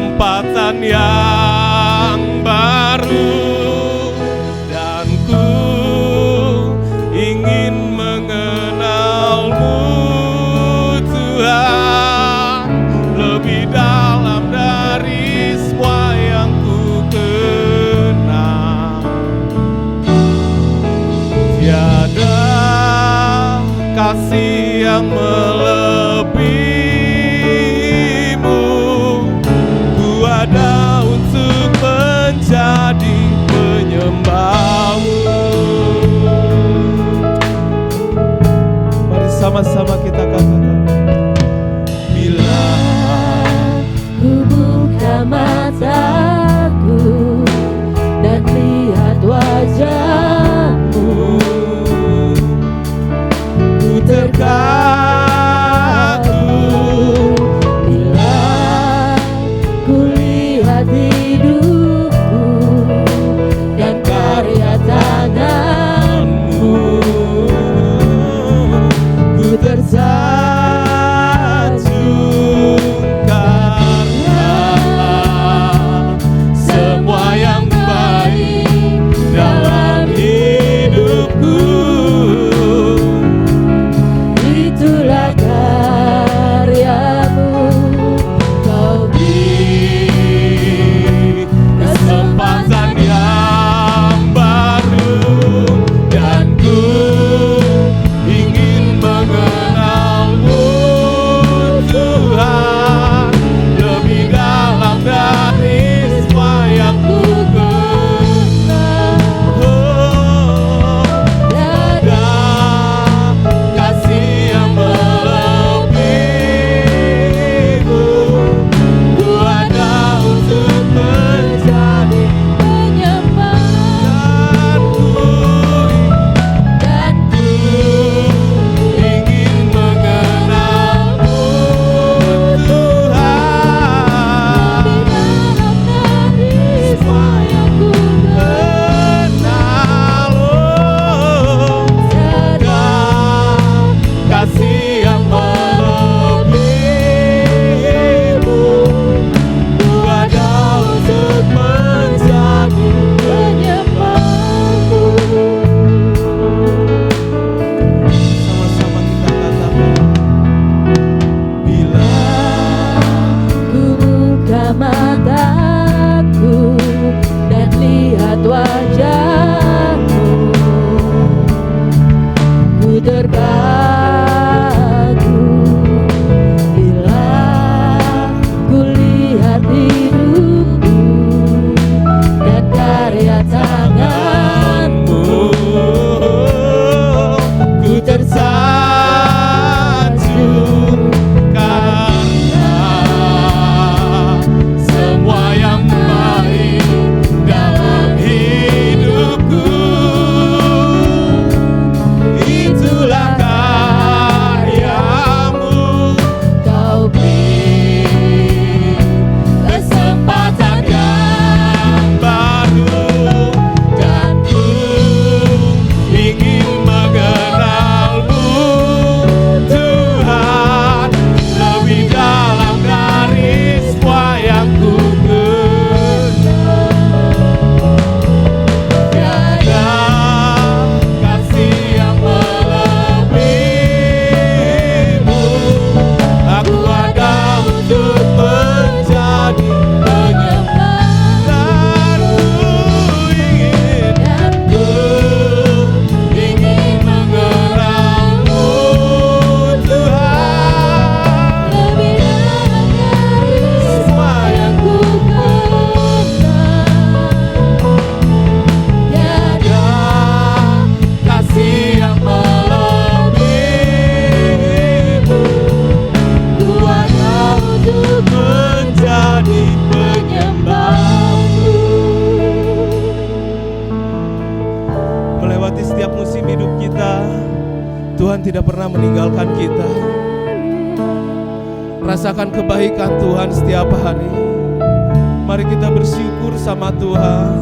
kesempatan yang baru, dan ku ingin mengenalmu Tuhan lebih dalam dari semua yang ku kenal. Tiada kasih yang melebihimu, ku ada untuk menjadi penyembahmu. Mari sama-sama kita katakan, bila ku buka mataku dan lihat wajahmu, ku terkagum. bila ku lihat hidupku dan karya tanganmu, Ku tersanjung karena semua yang baik dalam hidupku. itulah karyamu. Kau Beri kesempatan yang baru, dan ku ingin mengenalmu Tuhan lebih dalam dari semua yang ku kenal. Oh, ada kasih yang melebihimu, ku ada untuk menjadi penyembahmu, dan ku ingin mengenalmu Tuhan lebih dalam dari semua yang ku kenal. Oh, ada kasih yang melebihimu, ku ada untuk menjadi penyembahmu. Sama-sama kita katakan, bila Ku buka mataku dan lihat wajahmu, ku terkagum. Bila ku lihat hidupku dan karya tanganmu, ku tersanjung karena semua yang baik dalam hidupku. Itulah karyamu. Kau Beri kesempatan yang baru, dan ku ingin mengenalmu Tuhan lebih dalam dari semua yang ku kenal. Tiada kasih yang melebihimu, aku ada untuk menjadi penyembah, dan ku ingin mengenalmu Tuhan lebih dalam dari semua yang ku Tiada kasih yang melebihimu, ku ada untuk menjadi penyembahmu. Melewati setiap musim hidup kita, Tuhan tidak pernah meninggalkan kita. Rasakan kebaikan Tuhan setiap hari. Mari kita bersyukur sama Tuhan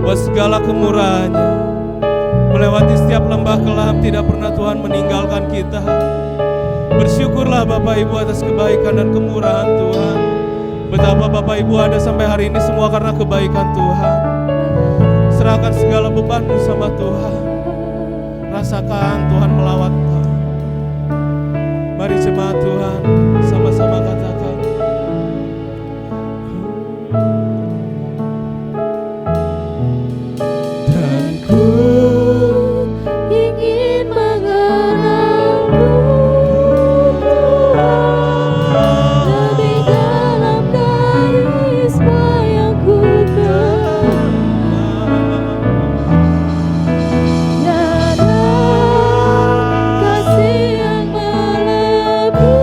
buat segala kemurahan-Nya. Melewati setiap lembah kelam, tidak pernah Tuhan meninggalkan kita. Bersyukurlah Bapak Ibu atas kebaikan dan kemurahan Tuhan. Betapa Bapak Ibu ada sampai hari ini semua karena kebaikan Tuhan. Serahkan segala bebanmu sama Tuhan. Rasakan Tuhan melawat kau. Mari jemaat Tuhan sama-sama katakan. Dan ku ingin mengenalmu lebih dalam dari semua yang ku kenal. Tiada kasih yang melebihimu.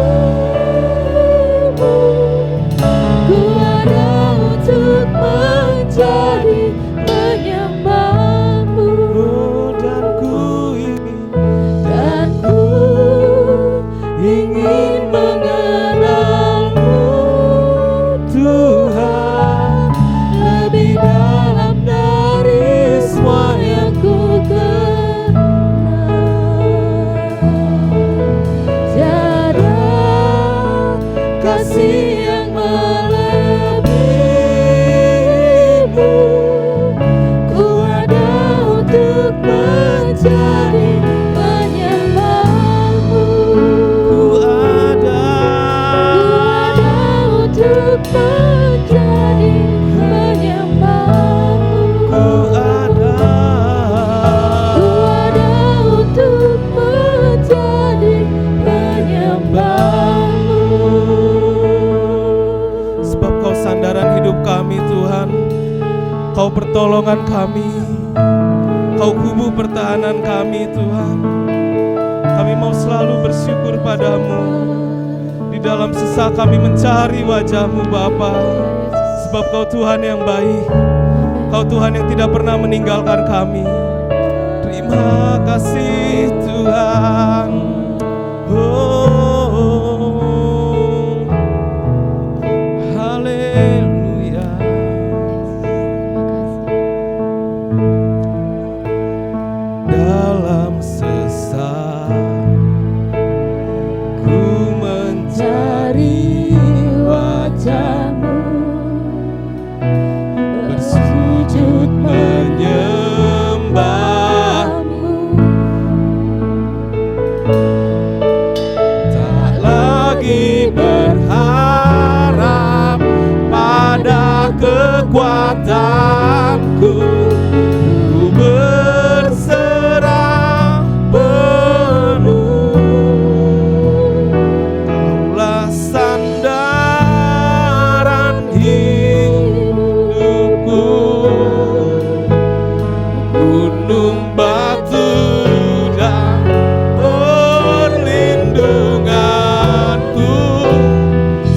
Ku ada untuk menjadi penyembahmu. Dan ku ingin mengenalmu Tuhan lebih dalam dari semua yang ku kenal. Tiada kasih yang melebihimu. Ku ada untuk menjadi penyembahmu. ku ada Untuk menjadi penyembahmu. ku ada Ku ada untuk menjadi penyembahmu. sebab kau sandaran hidup kami Tuhan, kau pertolongan kami, kau kubu pertahanan kami Tuhan. Kami mau selalu bersyukur padamu. Di dalam sesak kami mencari wajah-Mu Bapa, sebab kau Tuhan yang baik, kau Tuhan yang tidak pernah meninggalkan kami. Terima kasih Tuhan. Oh, haleluya. Dalam sesak ku mencari Wajah-Mu, bersujud menyembahmu, tak lagi berharap pada kekuatanku. Ku berserah penuh, Kaulah sandaran hidupku, gunung batu dan perlindunganku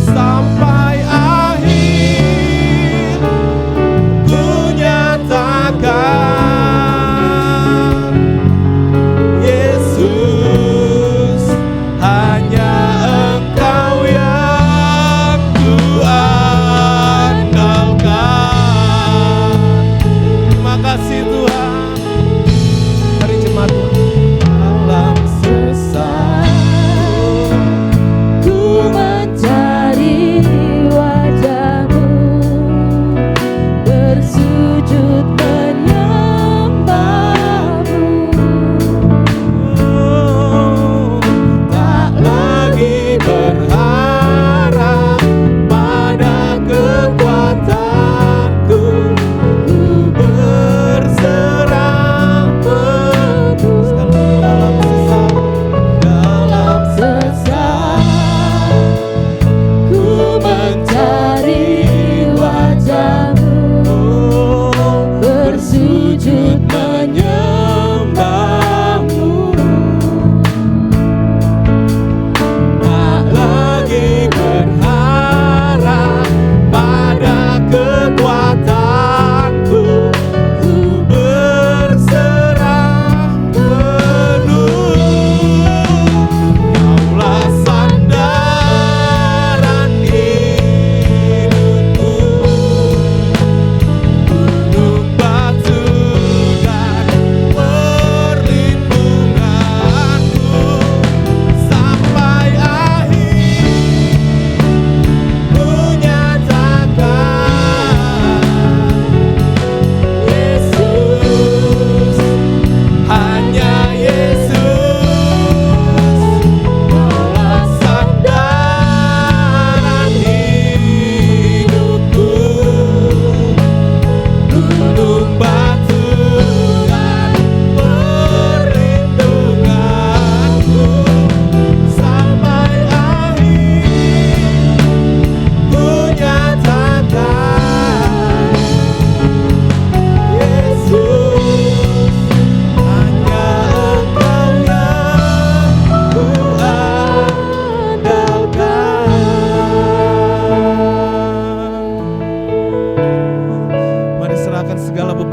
sampai akhir. Ku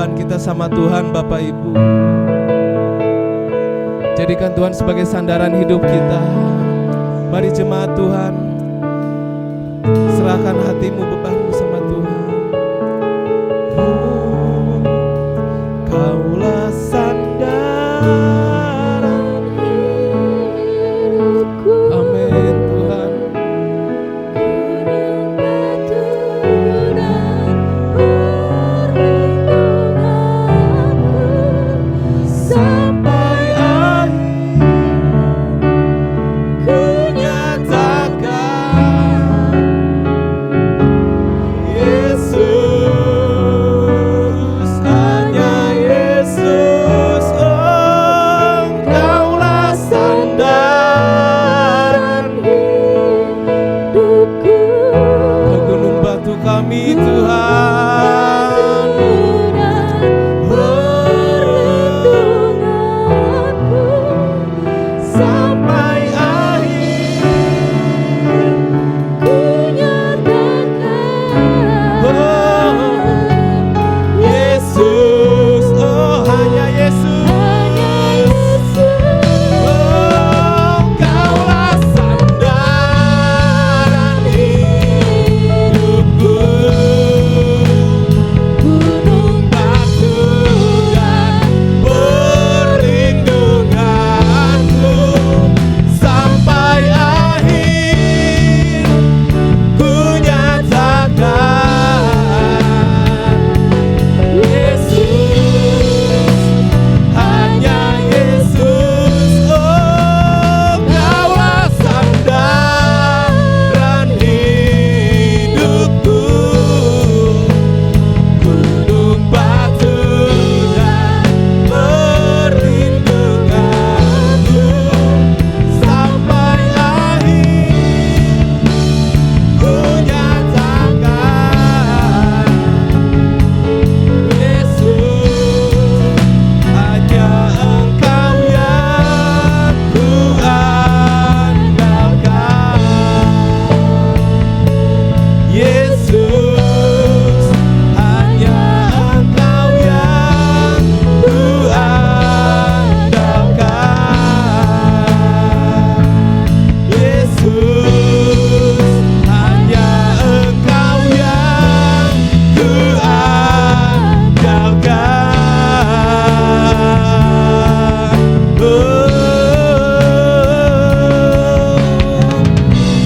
penghambaan kita sama Tuhan Bapak Ibu. Jadikan Tuhan sebagai sandaran hidup kita. Mari jemaat Tuhan, serahkan hatimu, bebanmu sama Tuhan. Kaulah sandaran hidupku, amin Tuhan. gunung batu dan perlindunganku, sampai akhir ku nyatakan Yesus, hanya Yesus, Engkaulah sandaran hidupku, Kau gunung batu kami Tuhan. perlindunganku, sampai akhir ku nyatakan Yesus, oh hanya Yesus, hanya Yesus, oh Kaulah sandaran hidupku, gunung batu dan perlindunganku, sampai akhir ku nyatakan Yesus, hanya Yesus, oh Kaulah sandaran hidupku, gunung batu dan perlindunganku, sampai akhir ku nyatakan Yesus, hanya Engkau yang ku andalkan. Yesus, hanya Engkau yang ku andalkan. Yesus, hanya Engkau yang ku andalkan.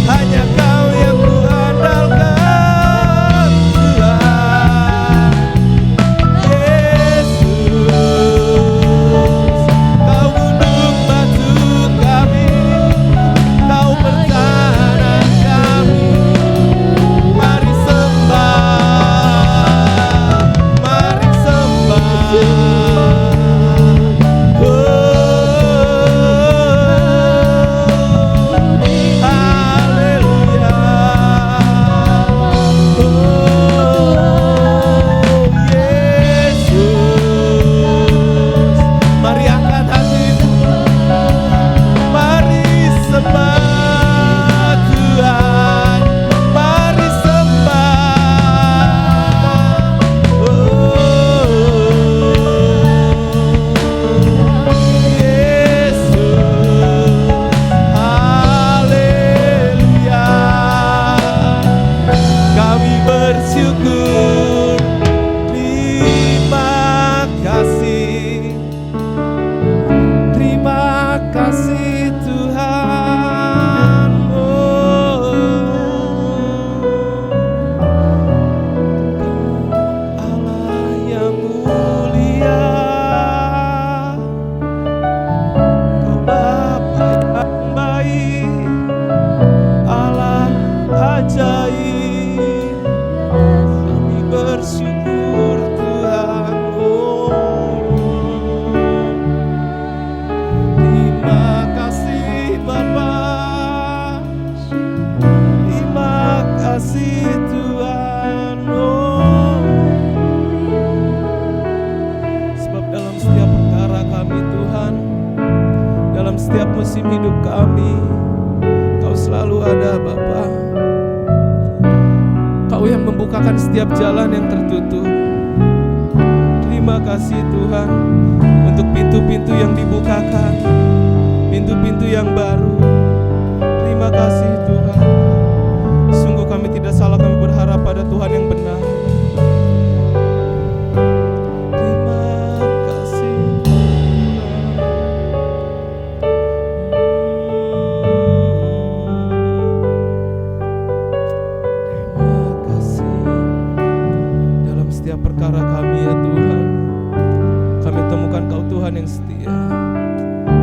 Hanya Kau yang ku andalkan Tuhan. Yesus, Kau gunung batu kami, Kau pertahanan kami. Mari sembah, mari sembah. Haleluya. Yesus, mari angkat hatimu, mari sembah Tuhan, mari sembah. Yesus, haleluya. Kami bersyukur, terima kasih Tuhan. Allah yang mulia, Kau Bapa yang baik, Allah ajaib. Kami bersyukur Tuhan. Terima kasih Bapa, terima kasih Tuhan. Sebab dalam setiap perkara kami Tuhan, dalam setiap musim hidup kami, Kau selalu ada Bapa. Kau yang membukakan setiap jalan yang tertutup. Terima Terima kasih Tuhan untuk pintu-pintu yang dibukakan, pintu-pintu yang baru. Terima kasih Tuhan. Sungguh kami tidak salah, kami berharap pada Tuhan yang benar. Terima kasih Terima kasih. Dalam setiap perkara kami ya Tuhan, kami temukan Kau Tuhan yang setia.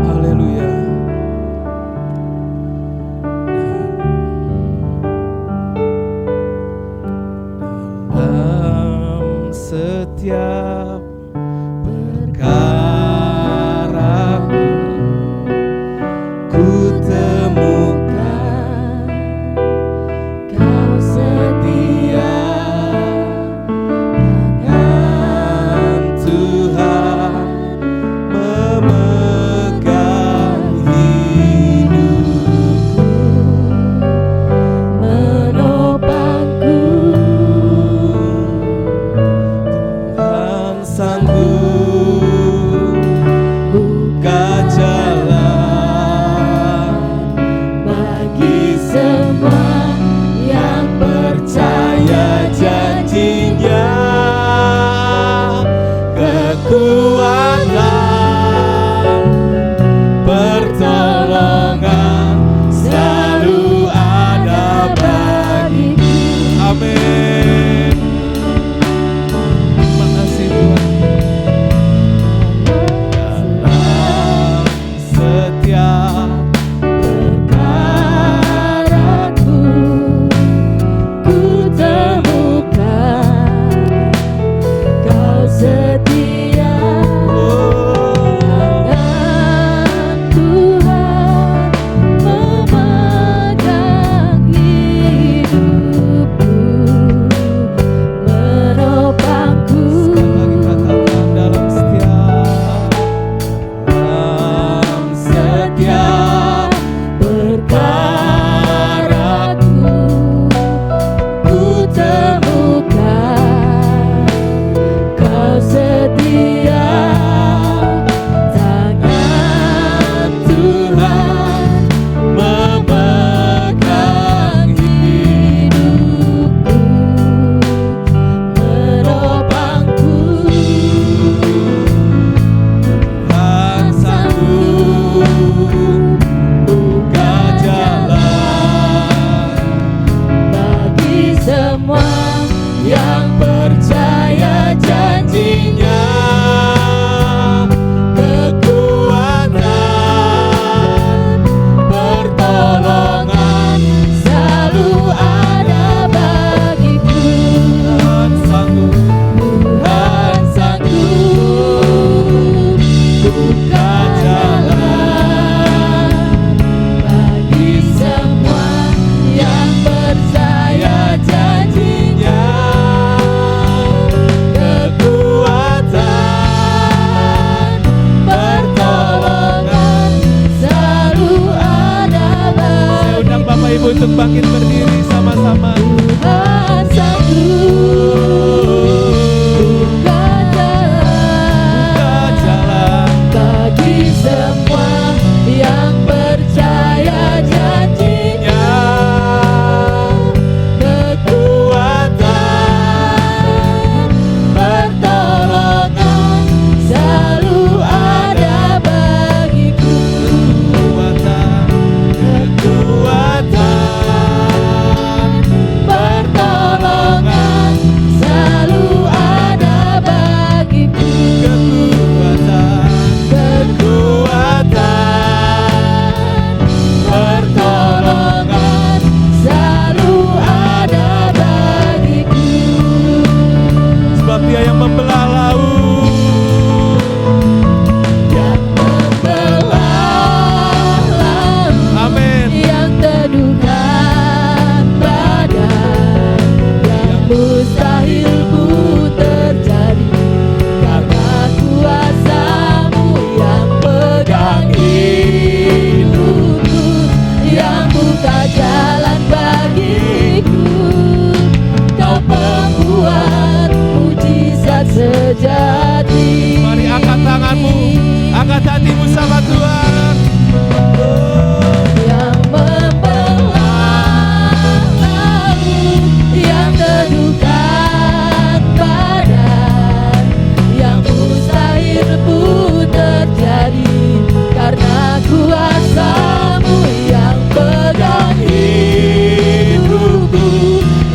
Haleluya. Dalam setiap perkaraku ku temukan Kau setia, tangan Tuhan memegang hidupku, menopangku. Tuhan sanggup buka jalan Bagi semua yang percaya janjinya, kekuatan, pertolongan selalu ada bagiku. Amin. Terima kasih Tuhan. Dalam setiap perkaraku ku temukan Kau setia, tangan Tuhan memegang hidupku, menopangku. sekali lagi katakan dalam setiap perkaraku ku temukan Kau setia, tangan Tuhan memegang hidupku, menopangku. Tuhan sanggup buka jalan Bagi semua yang percaya janjinya, kekuatan, pertolongan selalu ada bagiku. Tuhan sanggup buka jalan bagi semua yang percaya janjinya, kekuatan, pertolongan selalu ada Saya undang Bapak Ibu untuk bangkit berdiri sama-sama. Tuhan sanggup buka jalan bagi semua yang percaya janjinya, kekuatan, pertolongan selalu ada bagiku. Kekuatan, Pertolongan selalu ada bagiku. kekuatan, Pertolongan selalu ada bagiku. sebab Dia yang membelah laut, Yang membelah laut, amin. yang teduhkan badai, yang mustahil ku terjadi karena kuasa-Mu yang pegang hidupku, yang buka jalan bagiku. Kau pembuat mujizat sejati. hatimu sama Tuhan. yang membelah laut, yang teduhkan badan, yang mustahil pun terjadi karena kuasa-Mu yang pegang hidupku,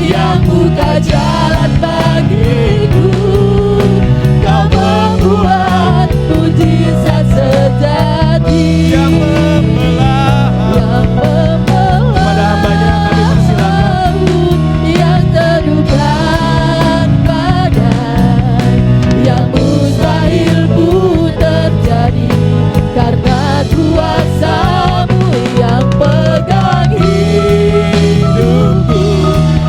yang buka jalan bagiku. Kau membuat mujizat sejati Yang membelah kepada hambanya kami persilakan. yang teduhkan badan, yang mustahil pun terjadi karena kuasa-Mu yang pegang hidupku,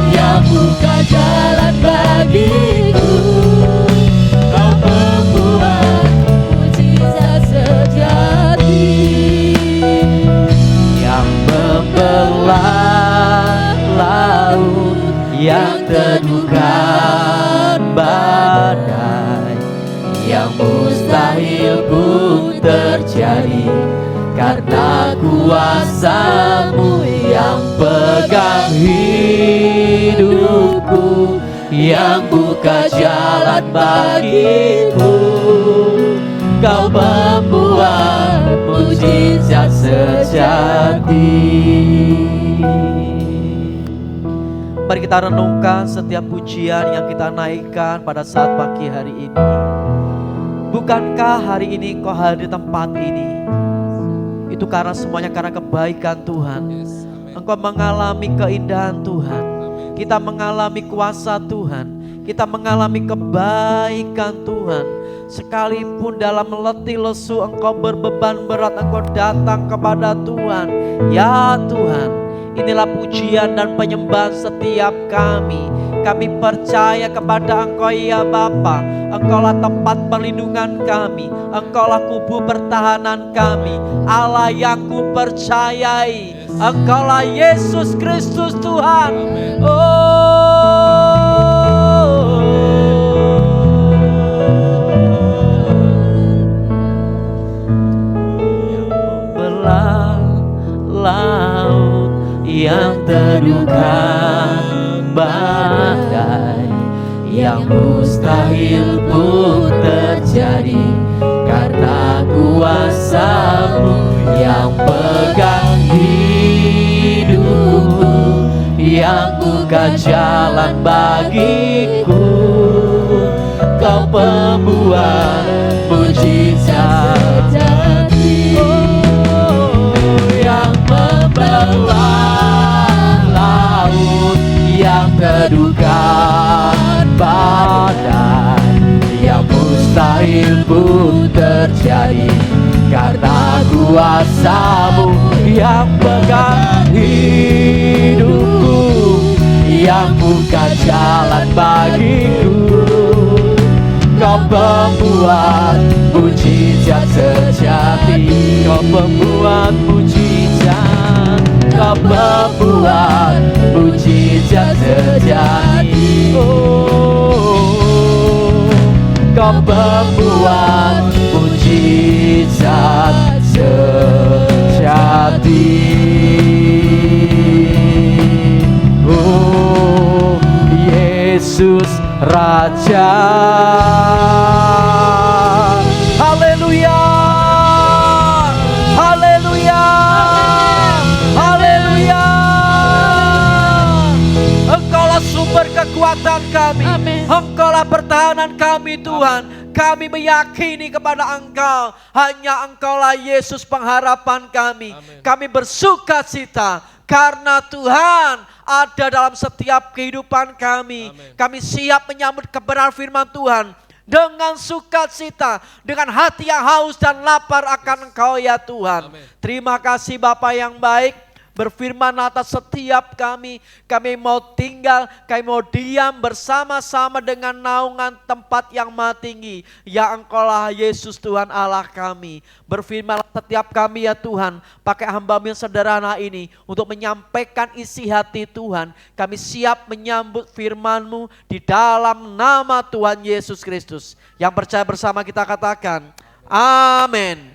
yang buka jalan bagiku. Kau membuat mujizat sejati yang membelah laut, yang teduhkan badai, yang mustahil pun terjadi karena kuasa-Mu yang pegang hidupku, yang buka jalan bagiku. Kau membuat mujizat sejati. Mari kita renungkan setiap pujian yang kita naikkan pada saat pagi hari ini. Bukankah hari ini Engkau hadir di tempat ini? Itu karena semuanya karena kebaikan Tuhan. Engkau mengalami keindahan Tuhan. Kita mengalami kuasa Tuhan. Kita mengalami kebaikan Tuhan. Sekalipun dalam letih lesu Engkau berbeban berat, Engkau datang kepada Tuhan. Ya Tuhan, inilah pujian dan penyembahan setiap kami. Kami percaya kepada Engkau ya Bapa. Engkaulah tempat perlindungan kami. Engkaulah kubu pertahanan kami. Allah yang ku percayai. Engkaulah Yesus Kristus Tuhan. Belah laut yang teduhkan badai, yang mustahil pun terjadi karena kuasa-Mu yang pegang hidupku, yang buka jalan bagiku. Kau pembuat mujizat sejati, yang membelah laut, yang teduhkan badan, yang mustahil pun terjadi karena kuasa-Mu yang pegang hidupku, yang buka jalan bagiku. Kau pembuat mujizat sejati. Kau pembuat mujizat. Kau pembuat mujizat sejati. Kau pembuat mujizat sejati. Oh Yesus Raja. Haleluya. Haleluya. Haleluya. Engkaulah sumber kekuatan kami. Amin. Engkaulah pertahanan kami Tuhan. Kami meyakini kepada Engkau. Hanya Engkaulah Yesus pengharapan kami. Amin. Kami bersuka cita karena Tuhan ada dalam setiap kehidupan kami. Amin. Kami siap menyambut kebenaran firman Tuhan dengan sukacita, dengan hati yang haus dan lapar akan Engkau ya Tuhan. Amin. Terima kasih Bapa yang baik. Berfirman atas setiap kami mau tinggal, kami mau diam bersama-sama dengan naungan tempat yang maha tinggi. Ya Engkaulah Yesus Tuhan Allah kami. Berfirman setiap kami ya Tuhan, pakai hamba-Mu yang sederhana ini untuk menyampaikan isi hati Tuhan. Kami siap menyambut firman-Mu di dalam nama Tuhan Yesus Kristus. Yang percaya bersama kita katakan, amin.